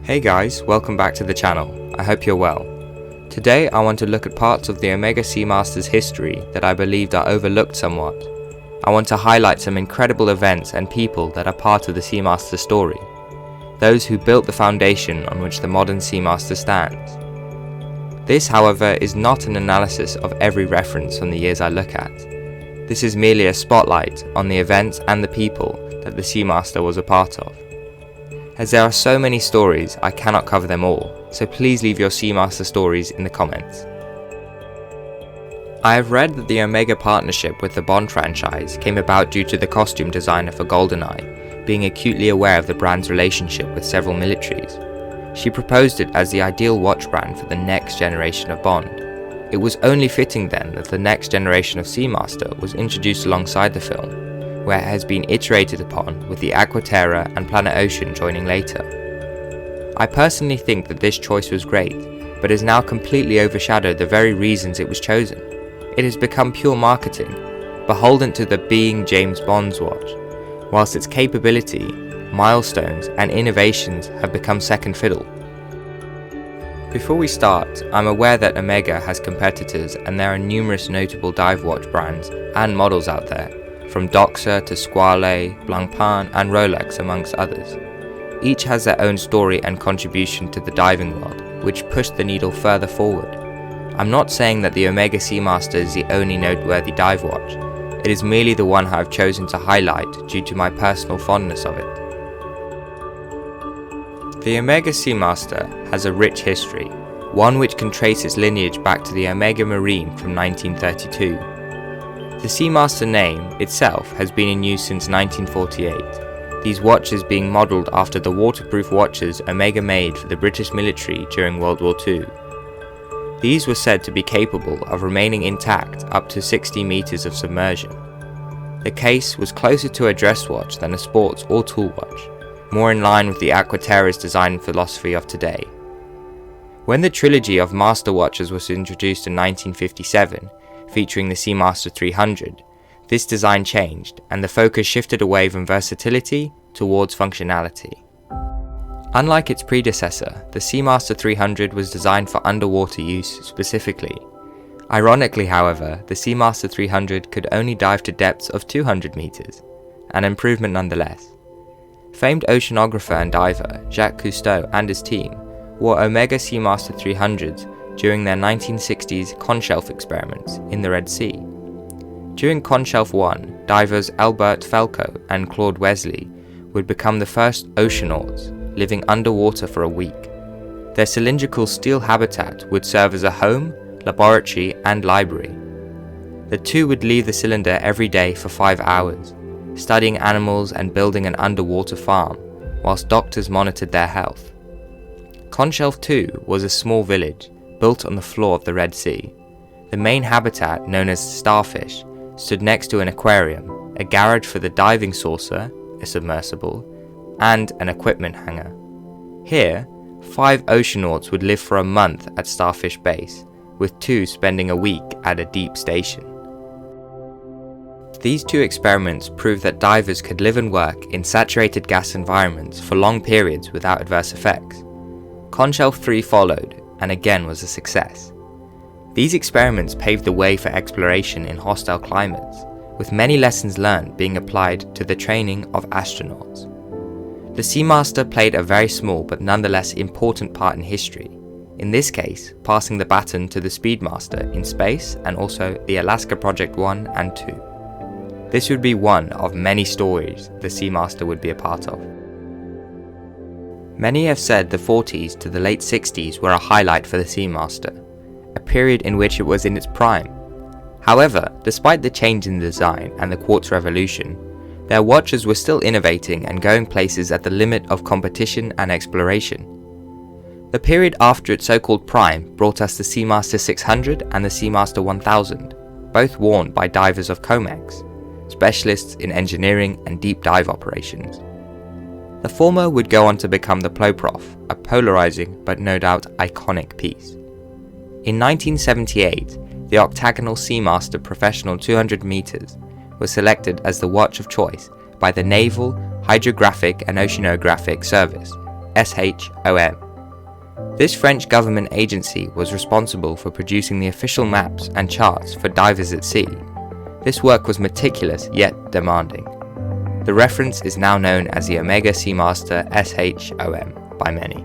Hey guys, welcome back to the channel. I hope you're well. Today I want to look at parts of the Omega Seamasters history that I believed are overlooked somewhat. I want to highlight some incredible events and people that are part of the Seamaster story. Those who built the foundation on which the modern Seamaster stands. This, however, is not an analysis of every reference from the years I look at. This is merely a spotlight on the events and the people that the Seamaster was a part of. As there are so many stories, I cannot cover them all, so please leave your Seamaster stories in the comments. I have read that the Omega partnership with the Bond franchise came about due to the costume designer for GoldenEye being acutely aware of the brand's relationship with several militaries. She proposed it as the ideal watch brand for the next generation of Bond. It was only fitting then that the next generation of Seamaster was introduced alongside the film, where it has been iterated upon with the Aquaterra and Planet Ocean joining later. I personally think that this choice was great, but has now completely overshadowed the very reasons it was chosen. It has become pure marketing, beholden to the being James Bond's watch, whilst its capability, milestones and innovations have become second fiddle. Before we start, I'm aware that Omega has competitors and there are numerous notable dive watch brands and models out there, from Doxa to Squale, Blancpain and Rolex amongst others. Each has their own story and contribution to the diving world, which pushed the needle further forward. I'm not saying that the Omega Seamaster is the only noteworthy dive watch, it is merely the one I have chosen to highlight due to my personal fondness of it. The Omega Seamaster has a rich history, one which can trace its lineage back to the Omega Marine from 1932. The Seamaster name itself has been in use since 1948, these watches being modelled after the waterproof watches Omega made for the British military during World War II. These were said to be capable of remaining intact up to 60 meters of submersion. The case was closer to a dress watch than a sports or tool watch, more in line with the Aquaterra's design philosophy of today. When the trilogy of master watches was introduced in 1957, featuring the Seamaster 300, this design changed and the focus shifted away from versatility towards functionality. Unlike its predecessor, the Seamaster 300 was designed for underwater use specifically. Ironically, however, the Seamaster 300 could only dive to depths of 200 meters, an improvement nonetheless. Famed oceanographer and diver Jacques Cousteau and his team wore Omega Seamaster 300s during their 1960s Conshelf experiments in the Red Sea. During Conshelf 1, divers Albert Felco and Claude Wesley would become the first oceanauts, living underwater for a week. Their cylindrical steel habitat would serve as a home, laboratory and library. The two would leave the cylinder every day for 5 hours, studying animals and building an underwater farm, whilst doctors monitored their health. Conshelf 2 was a small village, built on the floor of the Red Sea. The main habitat, known as Starfish, stood next to an aquarium, a garage for the diving saucer, a submersible, and an equipment hangar. Here, 5 oceanauts would live for a month at Starfish Base, with 2 spending a week at a deep station. These 2 experiments proved that divers could live and work in saturated gas environments for long periods without adverse effects. Conshelf 3 followed, and again was a success. These experiments paved the way for exploration in hostile climates, with many lessons learned being applied to the training of astronauts. The Seamaster played a very small but nonetheless important part in history, in this case passing the baton to the Speedmaster in space and also the Alaska Project 1 and 2. This would be one of many stories the Seamaster would be a part of. Many have said the 40s to the late 60s were a highlight for the Seamaster, a period in which it was in its prime. However, despite the change in design and the quartz revolution, their watches were still innovating and going places at the limit of competition and exploration. The period after its so-called prime brought us the Seamaster 600 and the Seamaster 1000, both worn by divers of Comex, specialists in engineering and deep dive operations. The former would go on to become the Ploprof, a polarizing but no doubt iconic piece. In 1978, the octagonal Seamaster Professional 200 meters was selected as the watch of choice by the Naval Hydrographic and Oceanographic Service, SHOM. This French government agency was responsible for producing the official maps and charts for divers at sea. This work was meticulous yet demanding. The reference is now known as the Omega Seamaster SHOM by many.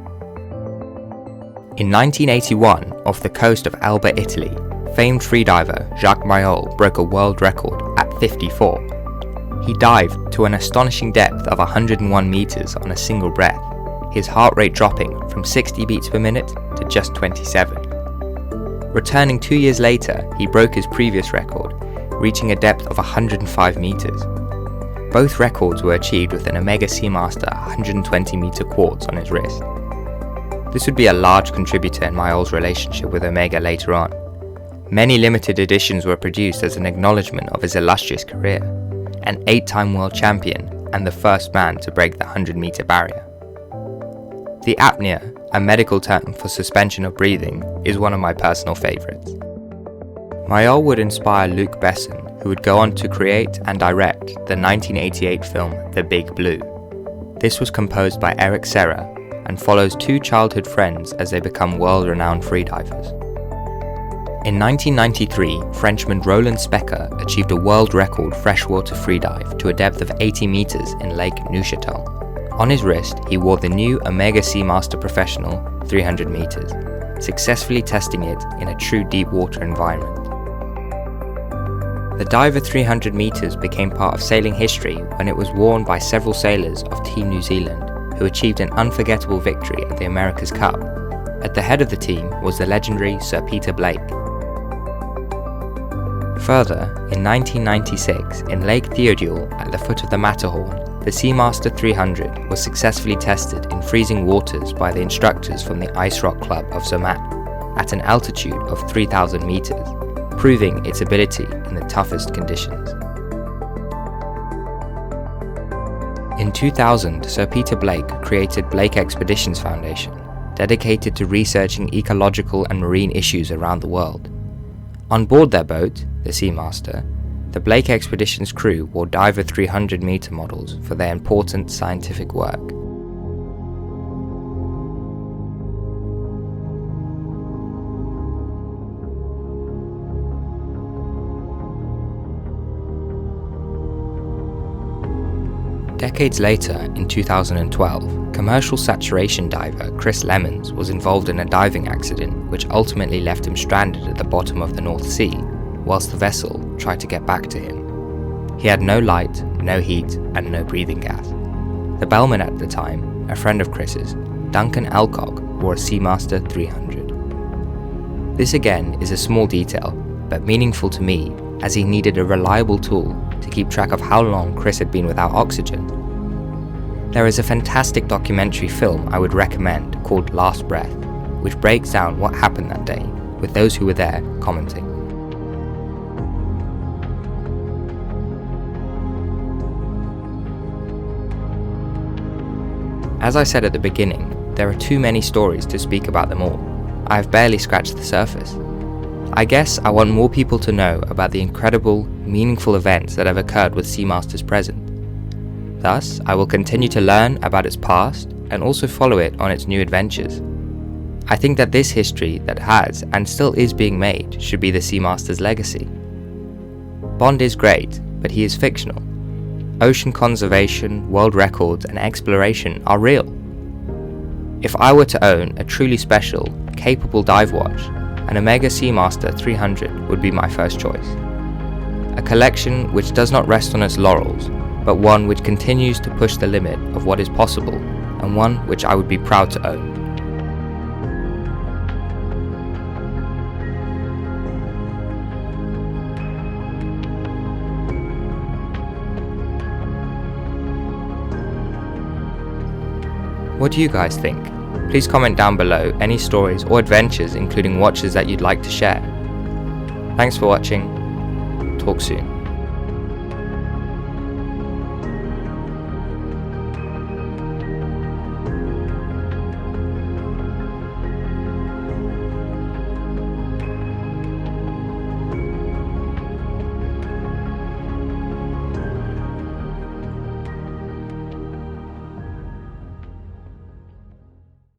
In 1981, off the coast of Elba, Italy, famed freediver Jacques Mayol broke a world record at 54. He dived to an astonishing depth of 101 meters on a single breath, his heart rate dropping from 60 beats per minute to just 27. Returning 2 years later, he broke his previous record, reaching a depth of 105 meters. Both records were achieved with an Omega Seamaster 120 meter quartz on his wrist. This would be a large contributor in Mayol's relationship with Omega later on. Many limited editions were produced as an acknowledgement of his illustrious career, an 8-time world champion and the first man to break the 100-meter barrier. The apnea, a medical term for suspension of breathing, is one of my personal favourites. Mayol would inspire Luc Besson, who would go on to create and direct the 1988 film The Big Blue. This was composed by Eric Serra and follows two childhood friends as they become world-renowned freedivers. In 1993, Frenchman Roland Specker achieved a world record freshwater freedive to a depth of 80 meters in Lake Neuchâtel. On his wrist, he wore the new Omega Seamaster Professional 300 meters, successfully testing it in a true deep water environment. The Diver 300 meters became part of sailing history when it was worn by several sailors of Team New Zealand, who achieved an unforgettable victory at the America's Cup. At the head of the team was the legendary Sir Peter Blake. Further, in 1996, in Lake Theodule at the foot of the Matterhorn, the Seamaster 300 was successfully tested in freezing waters by the instructors from the Ice Rock Club of Zermatt at an altitude of 3,000 meters, proving its ability in the toughest conditions. In 2000, Sir Peter Blake created Blake Expeditions Foundation, dedicated to researching ecological and marine issues around the world. On board their boat, the Seamaster, the Blake Expeditions crew wore Diver 300 meter models for their important scientific work. Decades later, in 2012, commercial saturation diver Chris Lemons was involved in a diving accident which ultimately left him stranded at the bottom of the North Sea, whilst the vessel tried to get back to him. He had no light, no heat, and no breathing gas. The bellman at the time, a friend of Chris's, Duncan Alcock, wore a Seamaster 300. This again is a small detail, but meaningful to me, as he needed a reliable tool to keep track of how long Chris had been without oxygen. There is a fantastic documentary film I would recommend called Last Breath, which breaks down what happened that day, with those who were there commenting. As I said at the beginning, there are too many stories to speak about them all. I have barely scratched the surface. I guess I want more people to know about the incredible, meaningful events that have occurred with Seamasters present. Thus, I will continue to learn about its past and also follow it on its new adventures. I think that this history that has and still is being made should be the Seamasters' legacy. Bond is great, but he is fictional. Ocean conservation, world records, and exploration are real. If I were to own a truly special, capable dive watch, an Omega Seamaster 300 would be my first choice. A collection which does not rest on its laurels, but one which continues to push the limit of what is possible, and one which I would be proud to own. What do you guys think? Please comment down below any stories or adventures, including watches that you'd like to share. Thanks for watching. Talk soon.